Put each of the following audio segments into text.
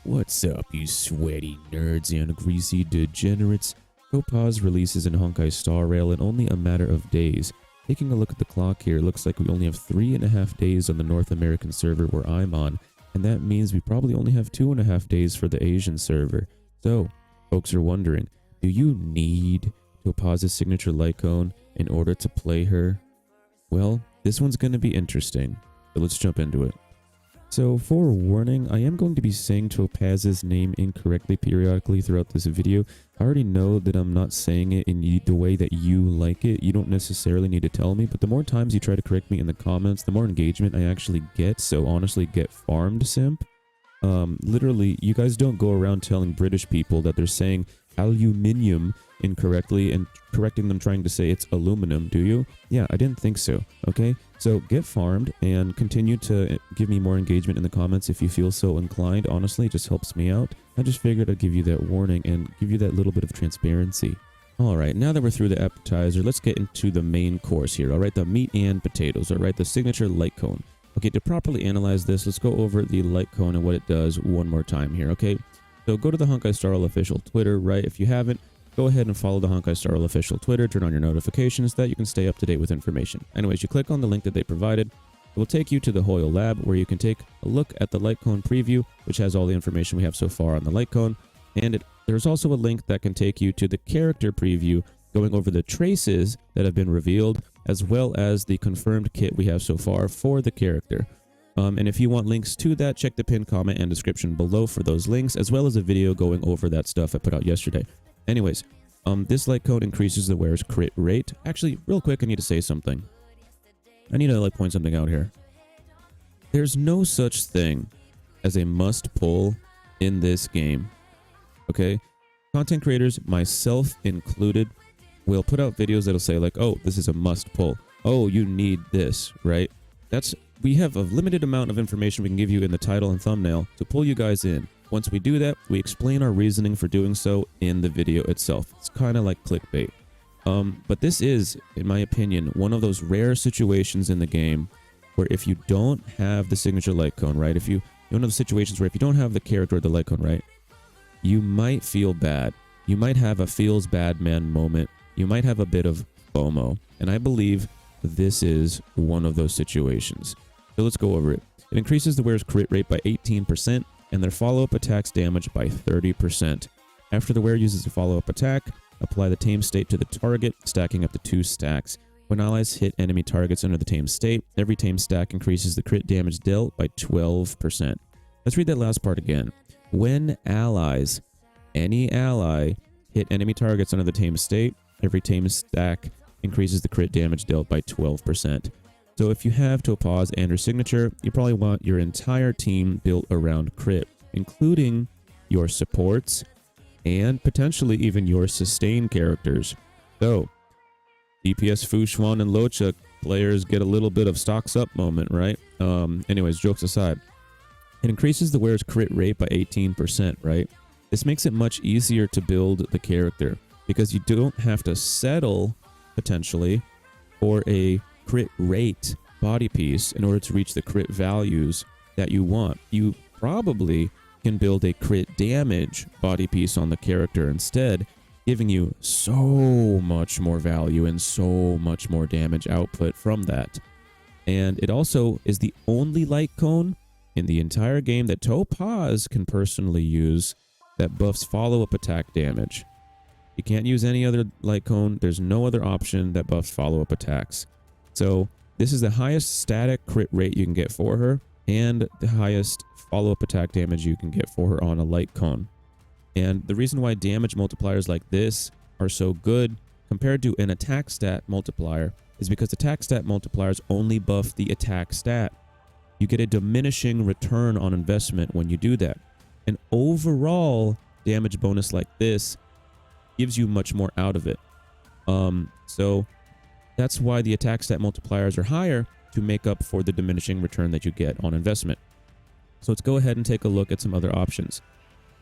What's up, you sweaty nerds and greasy degenerates? Topaz releases in Honkai Star Rail in only a matter of days. Taking a look at the clock here, it looks like we only have 3.5 days on the North American server where I'm on, and that means we probably only have 2.5 days for the Asian server. So, folks are wondering, do you need Topaz's signature light cone in order to play her? Well, this one's going to be interesting, so let's jump into it. So, forewarning, I am going to be saying Topaz's name incorrectly periodically throughout this video. I already know that I'm not saying it in the way that you like it. You don't necessarily need to tell me, but the more times you try to correct me in the comments, the more engagement I actually get. So honestly, get farmed, simp. Literally, you guys don't go around telling British people that they're saying aluminium incorrectly and correcting them trying to say it's aluminum, do you? Yeah, I didn't think so, okay? So get farmed and continue to give me more engagement in the comments if you feel so inclined. Honestly, it just helps me out. I just figured I'd give you that warning and give you that little bit of transparency. Alright, now that we're through the appetizer, let's get into the main course here, alright? The meat and potatoes, alright? The signature light cone. Okay, to properly analyze this, let's go over the light cone and what it does one more time here, okay? So go to the Honkai Star Rail official Twitter, right? If you haven't, go ahead and follow the Honkai Star Rail official Twitter, turn on your notifications so that you can stay up to date with information. Anyways, you click on the link that they provided. It will take you to the Hoyle Lab where you can take a look at the light cone preview, which has all the information we have so far on the light cone. And there's also a link that can take you to the character preview, going over the traces that have been revealed, as well as the confirmed kit we have so far for the character. And if you want links to that, check the pinned comment and description below for those links, as well as a video going over that stuff I put out yesterday. Anyways, this light cone increases the wearer's crit rate. Actually, real quick, I need to say something. I need to point something out here. There's no such thing as a must pull in this game. Okay? Content creators, myself included, will put out videos that'll say like, oh, this is a must pull. Oh, you need this, right? We have a limited amount of information we can give you in the title and thumbnail to pull you guys in. Once we do that, we explain our reasoning for doing so in the video itself. It's kind of like clickbait. But this is, in my opinion, one of those rare situations in the game where if you don't have the signature light cone, right? One of the situations where if you don't have the character or the light cone, right? You might feel bad. You might have a feels bad man moment. You might have a bit of FOMO. And I believe this is one of those situations. So let's go over it. It increases the wearer's crit rate by 18% and their follow-up attack's damage by 30%. After the wearer uses a follow-up attack, apply the tame state to the target, stacking up to 2 stacks. When allies hit enemy targets under the tame state, every tame stack increases the crit damage dealt by 12%. Let's read that last part again. When allies, any ally, hit enemy targets under the tame state, every tame stack increases the crit damage dealt by 12%. So if you have Topaz and her signature, you probably want your entire team built around crit, including your supports and potentially even your sustain characters. So, DPS Fushwan and Locha players get a little bit of stocks up moment, right? Anyways, jokes aside. It increases the wearer's crit rate by 18%, right? This makes it much easier to build the character because you don't have to settle, potentially, for a crit rate body piece in order to reach the crit values that you want. You probably can build a crit damage body piece on the character instead, giving you so much more value and so much more damage output from that. And it also is the only light cone in the entire game that Topaz can personally use that buffs follow-up attack damage. You can't use any other light cone. There's no other option that buffs follow-up attacks. So this is the highest static crit rate you can get for her and the highest follow-up attack damage you can get for her on a light cone. And the reason why damage multipliers like this are so good compared to an attack stat multiplier is because attack stat multipliers only buff the attack stat. You get a diminishing return on investment when you do that. An overall damage bonus like this gives you much more out of it. So that's why the attack stat multipliers are higher, to make up for the diminishing return that you get on investment. So let's go ahead and take a look at some other options.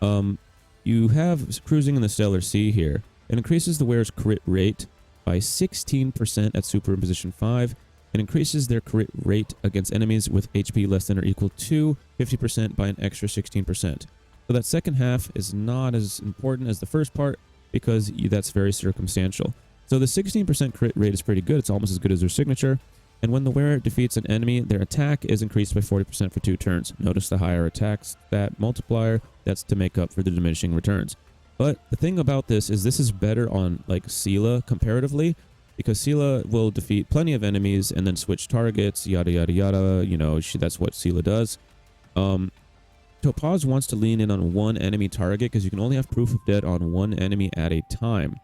You have cruising in the Stellar Sea here. It increases the wearer's crit rate by 16% at Superimposition 5 and increases their crit rate against enemies with HP less than or equal to 50% by an extra 16%. So that second half is not as important as the first part because that's very circumstantial. So the 16% crit rate is pretty good. It's almost as good as their signature. And when the wearer defeats an enemy, their attack is increased by 40% for 2 turns. Notice the higher attack stat multiplier. That's to make up for the diminishing returns. But the thing about this is better on like Sela comparatively, because Sela will defeat plenty of enemies and then switch targets, yada yada yada. You know, that's what Sela does. Topaz wants to lean in on one enemy target because you can only have proof of dead on one enemy at a time.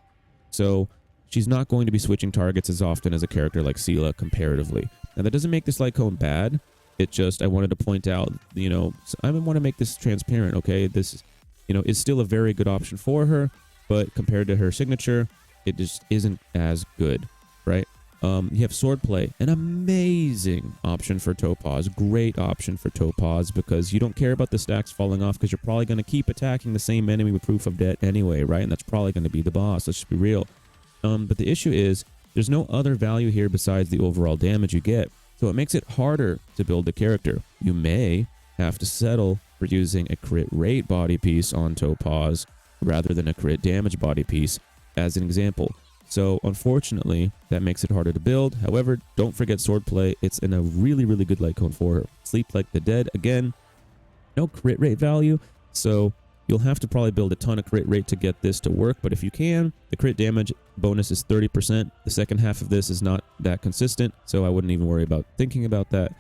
So she's not going to be switching targets as often as a character like Sela comparatively. Now that doesn't make this light cone bad. It just, I wanted to point out, you know, I want to make this transparent, okay? This, you know, is still a very good option for her, but compared to her signature, it just isn't as good, right? You have Swordplay, an amazing option for Topaz, great option for Topaz, because you don't care about the stacks falling off because you're probably going to keep attacking the same enemy with proof of death anyway, right? And that's probably going to be the boss, let's just be real. But the issue is, there's no other value here besides the overall damage you get, so it makes it harder to build a character. You may have to settle for using a crit rate body piece on Topaz rather than a crit damage body piece, as an example. So unfortunately, that makes it harder to build. However, don't forget Swordplay. It's in a really, really good light cone for her. Sleep Like the Dead, again, no crit rate value, so you'll have to probably build a ton of crit rate to get this to work, but if you can, the crit damage bonus is 30%. The second half of this is not that consistent, so I wouldn't even worry about thinking about that.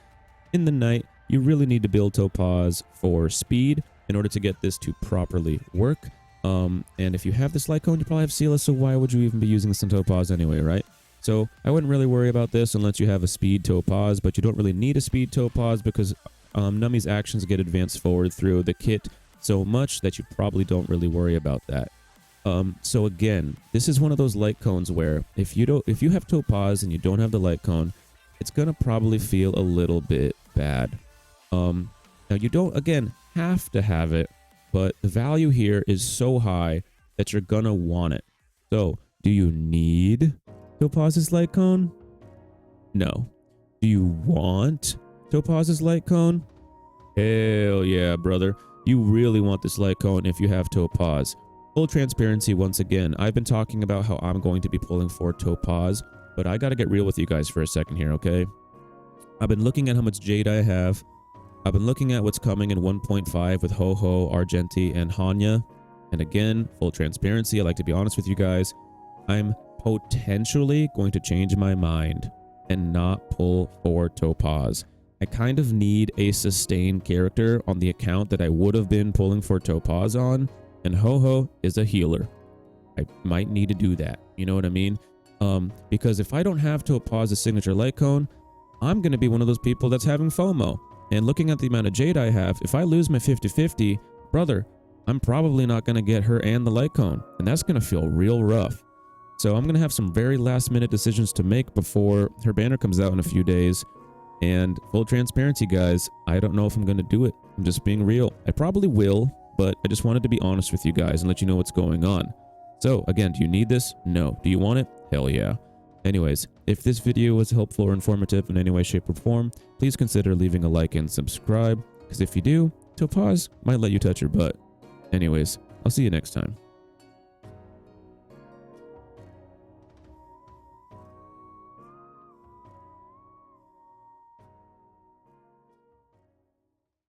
In the night, you really need to build Topaz for speed in order to get this to properly work. And if you have this light cone, you probably have Sela, so why would you even be using this on Topaz anyway, right? So I wouldn't really worry about this unless you have a speed Topaz, but you don't really need a speed Topaz because Nummy's actions get advanced forward through the kit so much that you probably don't really worry about that. So again, this is one of those light cones where if you have Topaz and you don't have the light cone, it's gonna probably feel a little bit bad. Now you don't, again, have to have it, but the value here is so high that you're gonna want it. So, do you need Topaz's light cone? No. Do you want Topaz's light cone? Hell yeah, brother. You really want this light cone if you have Topaz. Full transparency once again, I've been talking about how I'm going to be pulling for Topaz, but I gotta get real with you guys for a second here, okay? I've been looking at how much Jade I have. I've been looking at what's coming in 1.5 with Ho-Ho, Argenti, and Hanya. And again, full transparency, I like to be honest with you guys. I'm potentially going to change my mind and not pull for Topaz. I kind of need a sustained character on the account that I would have been pulling for Topaz on, and Ho-Ho is a healer. I might need to do that, you know what I mean? Because if I don't have Topaz's signature light cone, I'm going to be one of those people that's having FOMO. And looking at the amount of Jade I have, if I lose my 50-50, brother, I'm probably not going to get her and the light cone, and that's going to feel real rough. So I'm going to have some very last minute decisions to make before her banner comes out in a few days. And full transparency, guys, I don't know if I'm going to do it. I'm just being real. I probably will, but I just wanted to be honest with you guys and let you know what's going on. So again, do you need this? No. Do you want it? Hell yeah. Anyways, if this video was helpful or informative in any way, shape, or form, please consider leaving a like and subscribe, because if you do, Topaz might let you touch her butt. Anyways, I'll see you next time.